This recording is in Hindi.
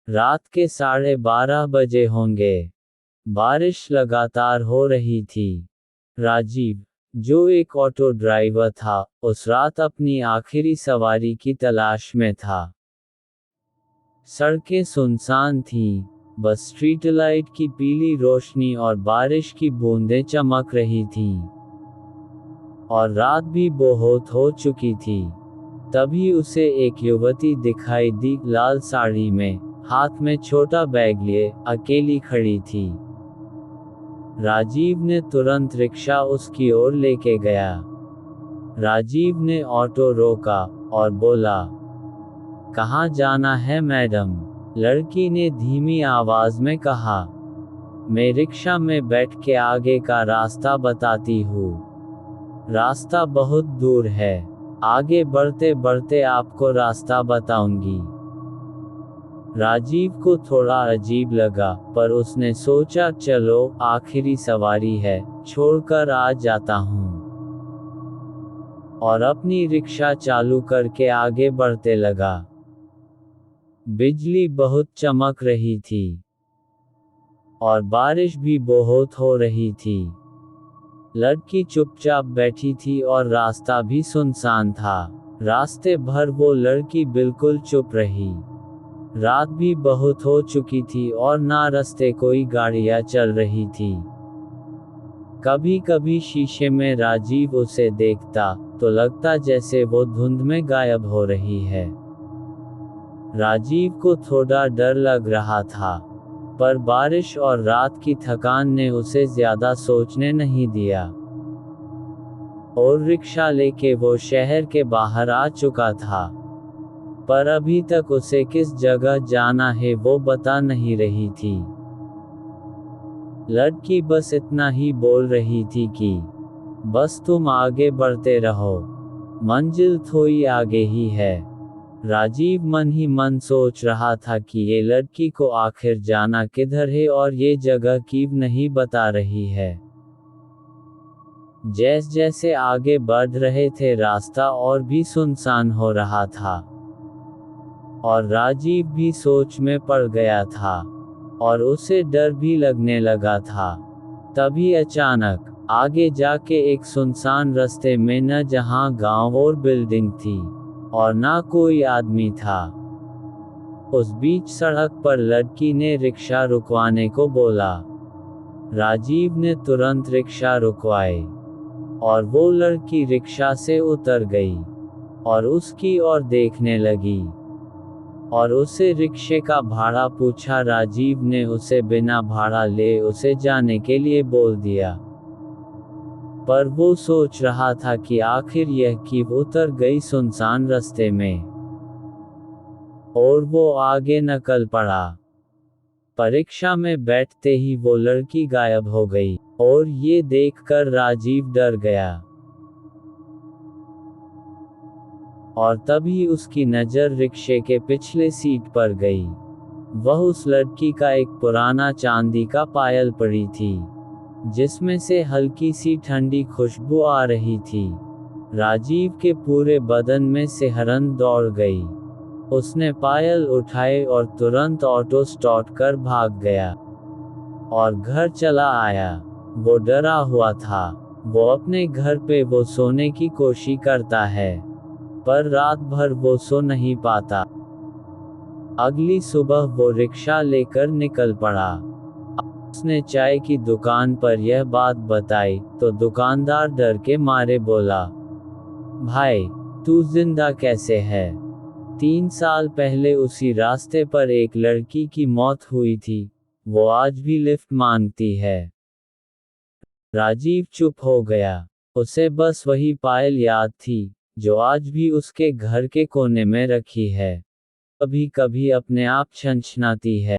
रात के 12:30 बजे होंगे। बारिश लगातार हो रही थी। राजीव, जो एक ऑटो ड्राइवर था, उस रात अपनी आखिरी सवारी की तलाश में था। सड़कें सुनसान थीं, बस स्ट्रीट लाइट की पीली रोशनी और बारिश की बूंदें चमक रही थीं। और रात भी बहुत हो चुकी थी। तभी उसे एक युवती दिखाई दी, लाल साड़ी में, हाथ में छोटा बैग लिए, अकेली खड़ी थी। राजीव ने तुरंत रिक्शा उसकी ओर लेके गया। राजीव ने ऑटो रोका और बोला, कहाँ जाना है मैडम? लड़की ने धीमी आवाज में कहा, मैं रिक्शा में बैठ के आगे का रास्ता बताती हूँ। रास्ता बहुत दूर है, आगे बढ़ते बढ़ते आपको रास्ता बताऊंगी। राजीव को थोड़ा अजीब लगा, पर उसने सोचा चलो, आखिरी सवारी है, छोड़कर आ जाता हूँ। और अपनी रिक्शा चालू करके आगे बढ़ते लगा। बिजली बहुत चमक रही थी। और बारिश भी बहुत हो रही थी। लड़की चुपचाप बैठी थी और रास्ता भी सुनसान था। रास्ते भर वो लड़की बिल्कुल चुप रही। रात भी बहुत हो चुकी थी और ना रास्ते कोई गाड़ियां चल रही थी। कभी कभी शीशे में राजीव उसे देखता, तो लगता जैसे वो धुंध में गायब हो रही है। राजीव को थोड़ा डर लग रहा था, पर बारिश और रात की थकान ने उसे ज्यादा सोचने नहीं दिया। और रिक्शा लेके वो शहर के बाहर आ चुका था। पर अभी तक उसे किस जगह जाना है वो बता नहीं रही थी। लड़की बस इतना ही बोल रही थी कि बस तुम आगे बढ़ते रहो, मंजिल थोड़ी आगे ही है। राजीव मन ही मन सोच रहा था कि ये लड़की को आखिर जाना किधर है और ये जगह क्यों नहीं बता रही है। जैसे जैसे आगे बढ़ रहे थे रास्ता और भी सुनसान हो रहा था। और राजीव भी सोच में पड़ गया था। और उसे डर भी लगने लगा था। तभी अचानक, आगे जाके एक सुनसान रास्ते में न जहां गांव और बिल्डिंग थी, और ना कोई आदमी था, उस बीच सड़क पर लड़की ने रिक्शा रुकवाने को बोला। राजीव ने तुरंत रिक्शा रुकवाई। और वो लड़की रिक्शा से उतर गई। और उसकी ओर देखने लगी। और उसे रिक्शे का भाड़ा पूछा। राजीव ने उसे बिना भाड़ा ले उसे जाने के लिए बोल दिया। पर वो सोच रहा था कि आखिर यह क्यों उतर गई सुनसान रास्ते में। और वो आगे निकल पड़ा। परीक्षा में बैठते ही वो लड़की गायब हो गई। और ये देखकर राजीव डर गया। और तभी उसकी नज़र रिक्शे के पिछले सीट पर गई। वह उस लड़की का एक पुराना चांदी का पायल पड़ी थी, जिसमें से हल्की सी ठंडी खुशबू आ रही थी। राजीव के पूरे बदन में सिहरन दौड़ गई। उसने पायल उठाए और तुरंत ऑटो स्टार्ट कर भाग गया। और घर चला आया। वो डरा हुआ था। वो अपने घर पे वो सोने की कोशिश करता है, पर रात भर वो सो नहीं पाता। अगली सुबह वो रिक्शा लेकर निकल पड़ा। उसने चाय की दुकान पर यह बात बताई, तो दुकानदार डर के मारे बोला, भाई, तू जिंदा कैसे है? 3 साल पहले उसी रास्ते पर एक लड़की की मौत हुई थी, वो आज भी लिफ्ट मांगती है। राजीव चुप हो गया। उसे बस वही पायल याद थी, जो आज भी उसके घर के कोने में रखी है। कभी कभी अपने आप छनछनाती है।